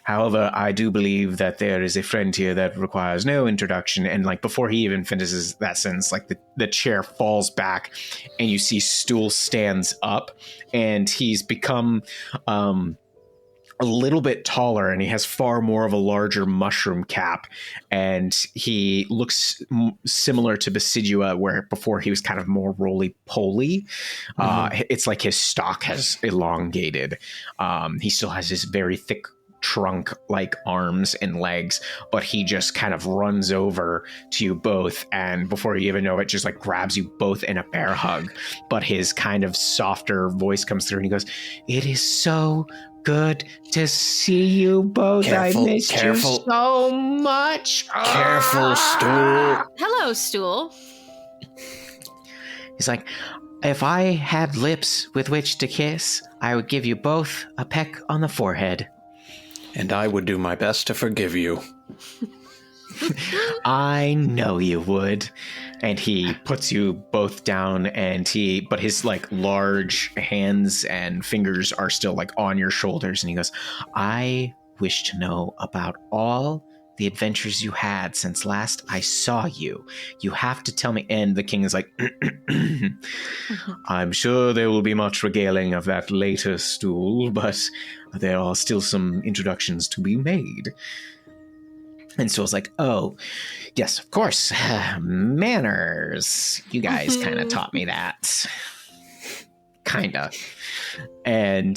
However, I do believe that there is a friend here that requires no introduction. And like before he even finishes that sentence, like the chair falls back and you see Stool stands up, and he's become a little bit taller, and he has far more of a larger mushroom cap, and he looks similar to Basidua, where before he was kind of more roly-poly. It's like his stock has elongated. He still has his very thick trunk like arms and legs, but he just kind of runs over to you both, and before you even know it, just like grabs you both in a bear hug. But his kind of softer voice comes through and he goes, "It is so good to see you both. I missed you so much." Careful, Stool. Hello, Stool. He's like, "If I had lips with which to kiss, I would give you both a peck on the forehead." And I would do my best to forgive you. I know you would. And he puts you both down, but his like large hands and fingers are still like on your shoulders. And he goes, "I wish to know about all the adventures you had since last I saw you. You have to tell me." And the king is like, "I'm sure there will be much regaling of that later, Stool, but there are still some introductions to be made." And Stool's like, "Oh, yes, of course. Manners. You guys kind of taught me that." Kind of. And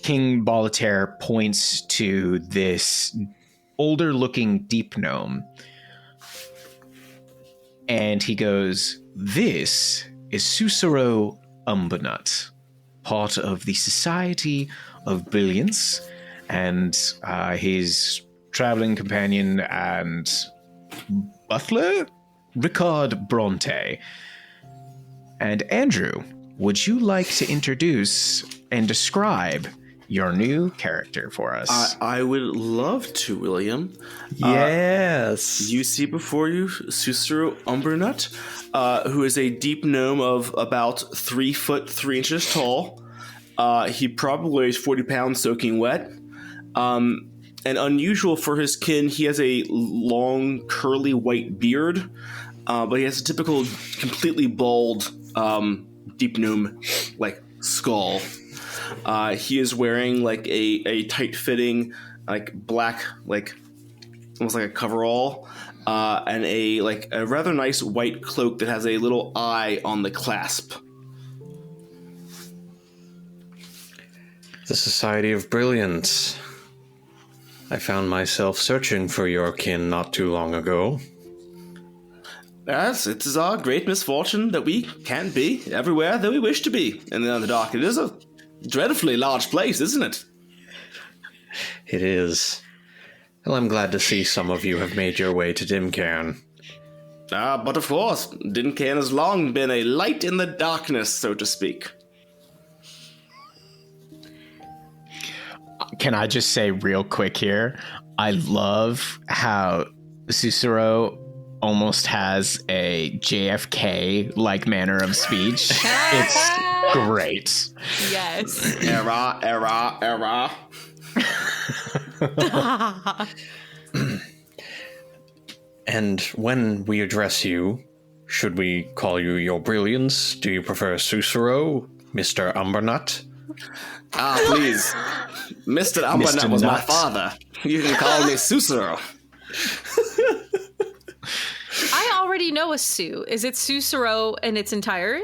King Boletaire points to this older-looking deep gnome, and he goes, "This is Sussaro Umbernut, part of the Society of Brilliance, and his traveling companion and butler, Ricard Bronte. And Andrew, would you like to introduce and describe your new character for us? I would love to, William. Yes. You see before you Sussaro Umbernut, who is a deep gnome of about 3 foot 3 inches tall. He probably weighs 40 pounds soaking wet. And unusual for his kin, he has a long, curly white beard, but he has a typical, completely bald, deep gnome like skull. He is wearing like a tight-fitting, like black, like almost like a coverall, and a rather nice white cloak that has a little eye on the clasp. The Society of Brilliance. I found myself searching for your kin not too long ago. Yes, it is our great misfortune that we can't be everywhere that we wish to be in the Underdark. It is a dreadfully large place, isn't it? It is. Well, I'm glad to see some of you have made your way to Dimcairn. But of course, Dimcairn has long been a light in the darkness, so to speak. Can I just say real quick here? I love how Sussaro almost has a JFK-like manner of speech. It's great. Yes. Era. And when we address you, should we call you Your Brilliance? Do you prefer Sussaro, Mr. Umbernut? Please. Mr. Umbernut was my father. You can call me Sussaro. I already know a Sue. Is it Sussaro in its entirety?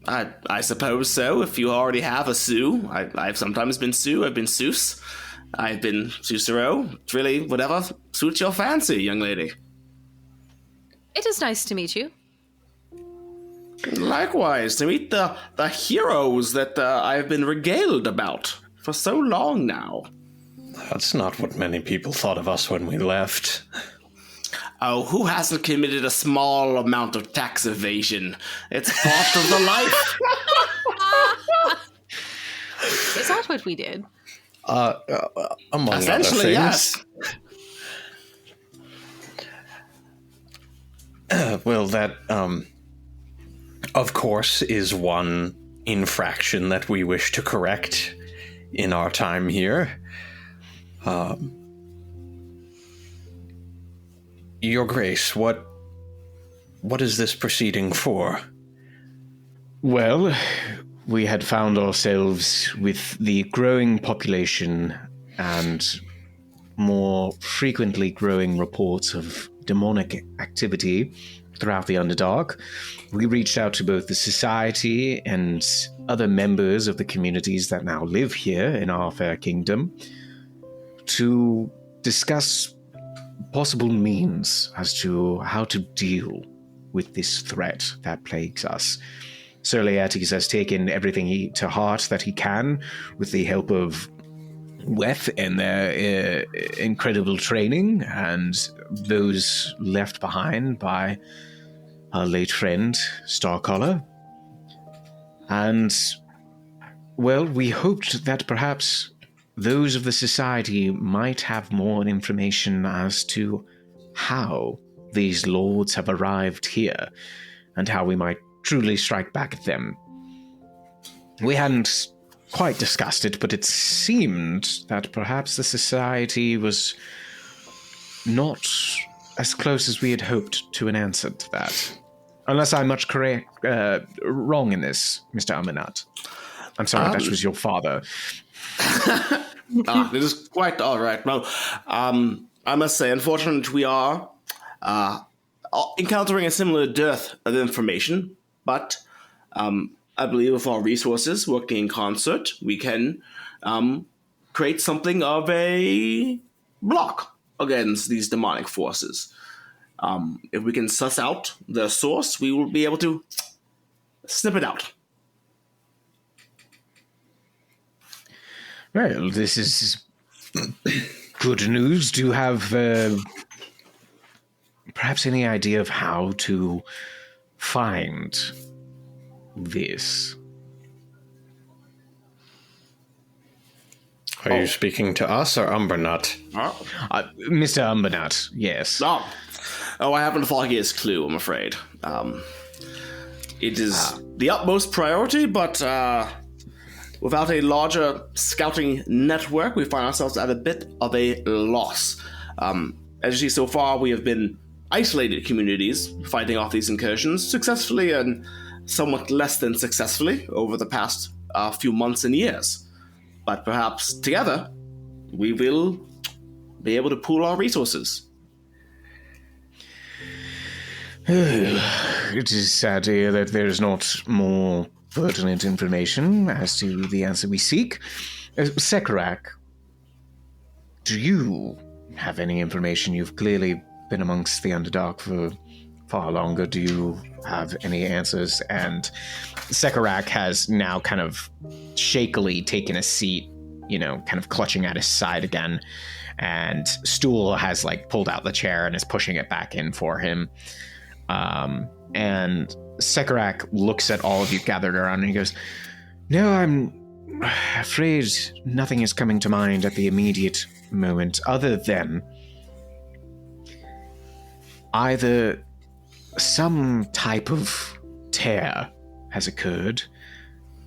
I suppose so, if you already have a Sue. I've sometimes been Sue, I've been Seuss. I've been Sussaro. It's really whatever suits your fancy, young lady. It is nice to meet you. Likewise, to meet the heroes that I've been regaled about for so long now. That's not what many people thought of us when we left. Oh, who hasn't committed a small amount of tax evasion? It's part of the life. Is that what we did? Among Essentially, other things. Yes. Well, that, of course, is one infraction that we wish to correct in our time here. Your Grace, what is this proceeding for? Well, we had found ourselves with the growing population and more frequently growing reports of demonic activity throughout the Underdark. We reached out to both the Society and other members of the communities that now live here in our fair kingdom to discuss possible means as to how to deal with this threat that plagues us. Sir Laertes has taken everything to heart that he can with the help of Weth and their incredible training and those left behind by our late friend, Starcaller. And, well, we hoped that perhaps those of the Society might have more information as to how these lords have arrived here and how we might truly strike back at them. We hadn't quite discussed it, but it seemed that perhaps the Society was not as close as we had hoped to an answer to that. Unless I'm much wrong in this, Mr. Umbernut. I'm sorry, that was your father. It is quite all right. Well, I must say, unfortunately, we are encountering a similar dearth of information, but I believe with our resources working in concert, we can create something of a block against these demonic forces. If we can suss out the source, we will be able to snip it out. Well, this is good news. Do you have perhaps any idea of how to find this. Are you speaking to us or Umbernut? Mr. Umbernut, yes. Oh, I haven't the foggiest clue, I'm afraid. It is the utmost priority, but without a larger scouting network, we find ourselves at a bit of a loss. As you see, so far, we have been isolated communities fighting off these incursions successfully and somewhat less than successfully over the past few months and years. But perhaps together, we will be able to pool our resources. It is sad to hear that there is not more pertinent information as to the answer we seek. Sekarak, do you have any information? You've clearly been amongst the Underdark for far longer. Do you have any answers? And Sekarak has now kind of shakily taken a seat, kind of clutching at his side again. And Stool has pulled out the chair and is pushing it back in for him. And Sekarak looks at all of you gathered around and he goes, "No, I'm afraid nothing is coming to mind at the immediate moment other than either some type of tear has occurred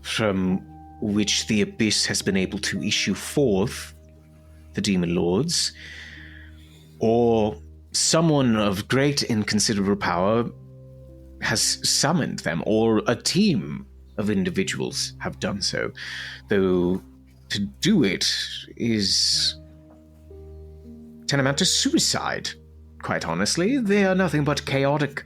from which the Abyss has been able to issue forth the Demon Lords, or someone of great and considerable power has summoned them, or a team of individuals have done so. Though to do it is tantamount to suicide, quite honestly. They are nothing but chaotic,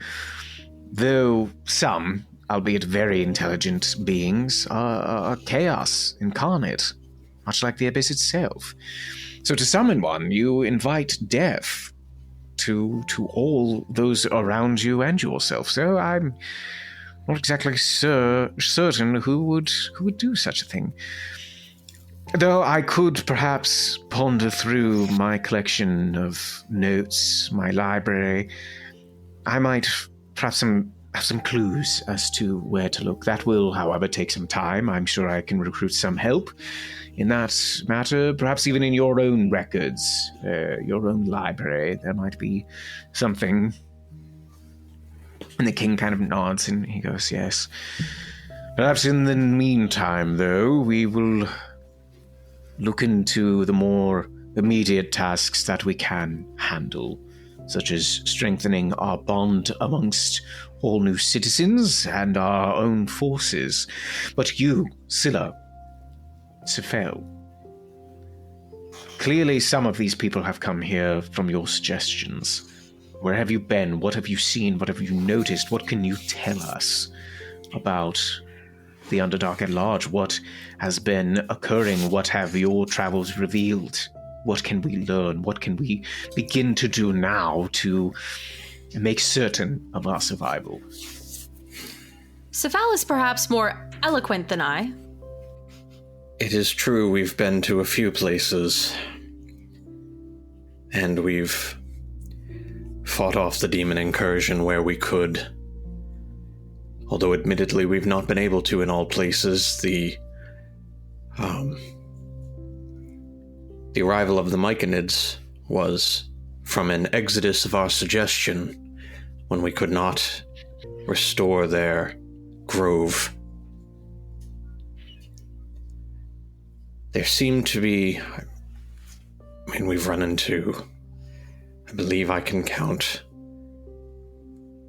though some, albeit very intelligent beings, are chaos incarnate, much like the Abyss itself. So to summon one, you invite death to all those around you and yourself. So I'm not exactly certain who would do such a thing. Though I could perhaps ponder through my collection of notes, my library. I might perhaps have some clues as to where to look. That will, however, take some time. I'm sure I can recruit some help in that matter, perhaps even in your own records, your own library. There might be something. And the king kind of nods and he goes, yes. Perhaps in the meantime, though, we will look into the more immediate tasks that we can handle, such as strengthening our bond amongst all new citizens and our own forces. But you, Scylla, Sephel, clearly some of these people have come here from your suggestions. Where have you been? What have you seen? What have you noticed? What can you tell us about the Underdark at large? What has been occurring? What have your travels revealed? What can we learn? What can we begin to do now to make certain of our survival? Sephel is perhaps more eloquent than I. It is true we've been to a few places, and we've fought off the demon incursion where we could. Although admittedly we've not been able to in all places. The arrival of the Myconids was from an exodus of our suggestion when we could not restore their grove. There seemed to be, we've run into, I believe I can count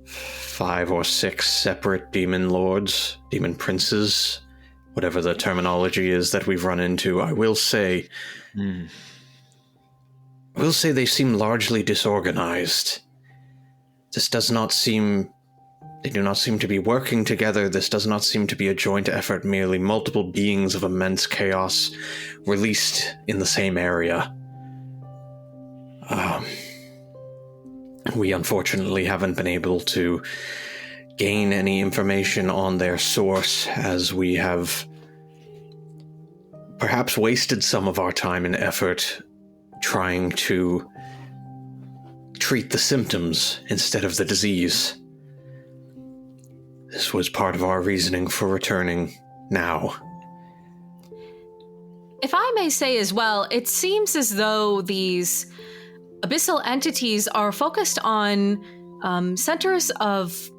5 or 6 separate demon lords, demon princes, whatever the terminology is that we've run into. I will say they seem largely disorganized. They do not seem to be working together. This does not seem to be a joint effort, merely multiple beings of immense chaos released in the same area. We unfortunately haven't been able to gain any information on their source, as we have perhaps wasted some of our time and effort trying to treat the symptoms instead of the disease. this was part of our reasoning for returning now. If I may say as well, it seems as though these abyssal entities are focused on centers of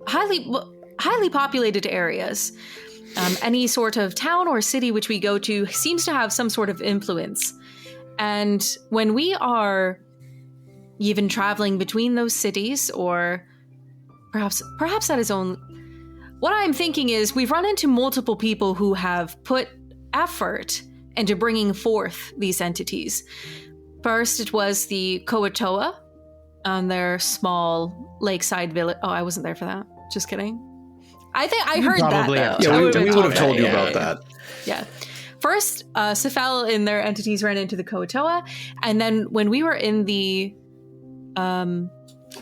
highly populated areas. Any sort of town or city which we go to seems to have some sort of influence. And when we are even traveling between those cities, or perhaps that is only... What I'm thinking is we've run into multiple people who have put effort into bringing forth these entities. First, it was the Koatoa on their small lakeside village. Oh, I wasn't there for that. Just kidding. I think I heard probably that, have. though. Yeah, we would have told you about that. Yeah. First, Sephel and their entities ran into the Koatoa, and then when we were in the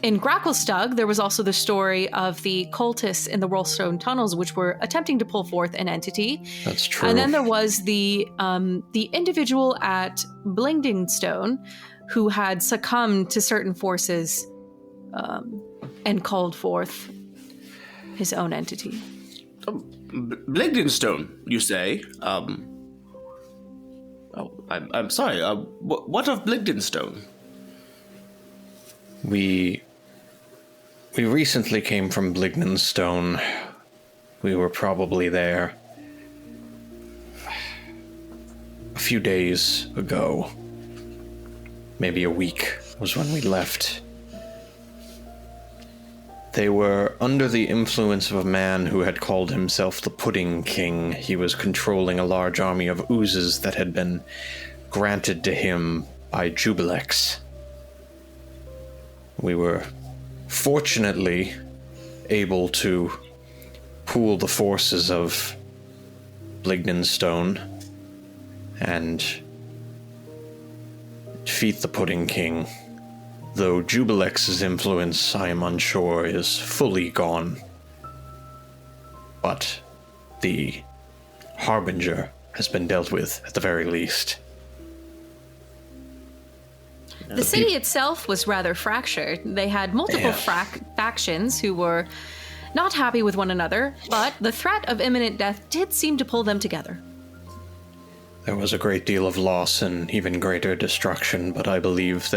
in Gracklestug, there was also the story of the cultists in the Rollstone tunnels, which were attempting to pull forth an entity. That's true. And then there was the individual at Blingdingstone who had succumbed to certain forces and called forth his own entity. Blingdingstone, you say? I'm sorry. What of Blingdingstone? We recently came from Blingdingstone. We were probably there a few days ago. Maybe a week was when we left. They were under the influence of a man who had called himself the Pudding King. He was controlling a large army of oozes that had been granted to him by Jubilex. We were fortunately able to pool the forces of Blingdingstone and defeat the Pudding King. Though Jubilex's influence, I am unsure, is fully gone. But the Harbinger has been dealt with, at the very least. The city itself was rather fractured. They had multiple factions who were not happy with one another, but the threat of imminent death did seem to pull them together. There was a great deal of loss and even greater destruction, but I believe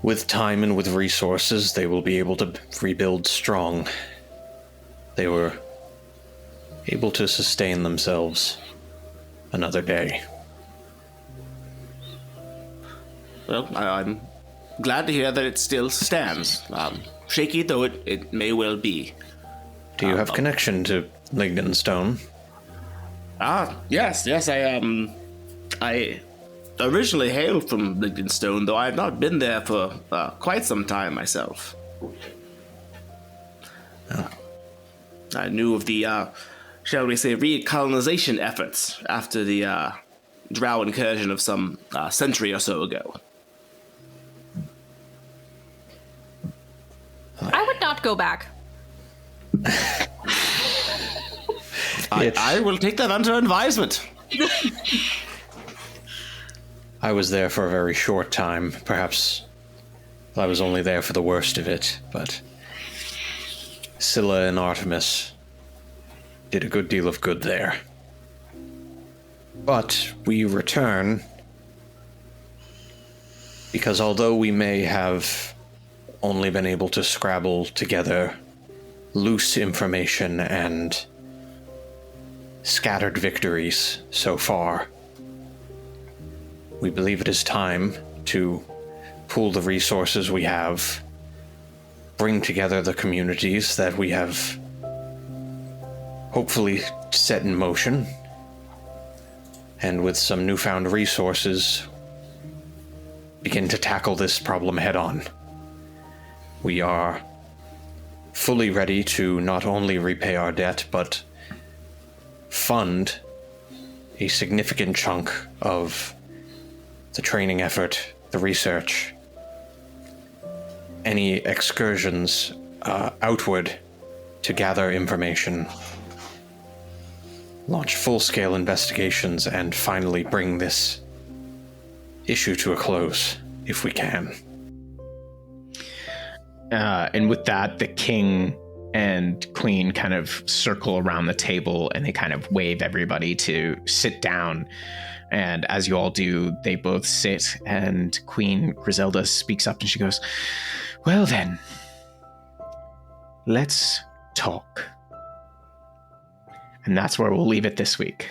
with time and with resources, they will be able to rebuild strong. They were able to sustain themselves another day. Well, I'm glad to hear that it still stands. Shaky though it may well be. Do you have connection to Blingdingstone? Yes, I originally hailed from Blingdingstone, though I have not been there for quite some time myself. Oh. I knew of the, shall we say, recolonization efforts after the drow incursion of some century or so ago. I would not go back. I will take that under advisement. I was there for a very short time. Perhaps I was only there for the worst of it, but Scylla and Artemis did a good deal of good there. But we return because although we may have only been able to scrabble together loose information and scattered victories so far, we believe it is time to pool the resources we have, bring together the communities that we have hopefully set in motion, and with some newfound resources, begin to tackle this problem head on. We are fully ready to not only repay our debt, but fund a significant chunk of the training effort, the research, any excursions outward to gather information, launch full-scale investigations, and finally bring this issue to a close, if we can. And with that, the king and queen kind of circle around the table and they kind of wave everybody to sit down. And as you all do, they both sit, and Queen Griselda speaks up and she goes, "Well then, let's talk." And that's where we'll leave it this week.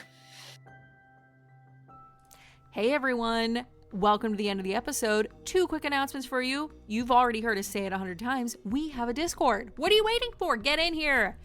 Hey everyone, welcome to the end of the episode. 2 quick announcements for you. You've already heard us say it 100 times. We have a Discord. What are you waiting for? Get in here.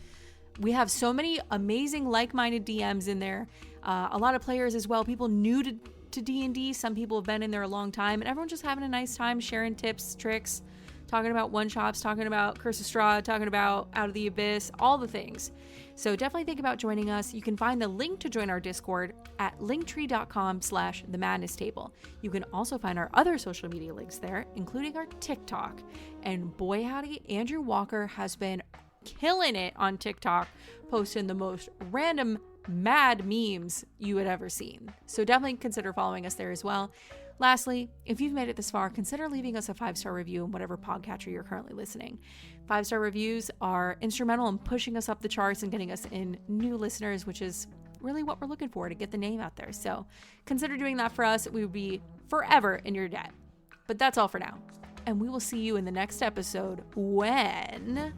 We have so many amazing like-minded DMs in there. A lot of players as well, people new to D&D. Some people have been in there a long time, and everyone's just having a nice time sharing tips, tricks, talking about one-shots, talking about Curse of Strahd, talking about Out of the Abyss, all the things. So definitely think about joining us. You can find the link to join our Discord at linktree.com/themadnesstable. You can also find our other social media links there, including our TikTok. And boy howdy, Andrew Walker has been killing it on TikTok, posting the most random mad memes you had ever seen. So definitely consider following us there as well. Lastly, if you've made it this far, consider leaving us a 5-star review in whatever podcatcher you're currently listening. 5-star reviews are instrumental in pushing us up the charts and getting us in new listeners, which is really what we're looking for to get the name out there. So consider doing that for us. We would be forever in your debt. But that's all for now. And we will see you in the next episode when...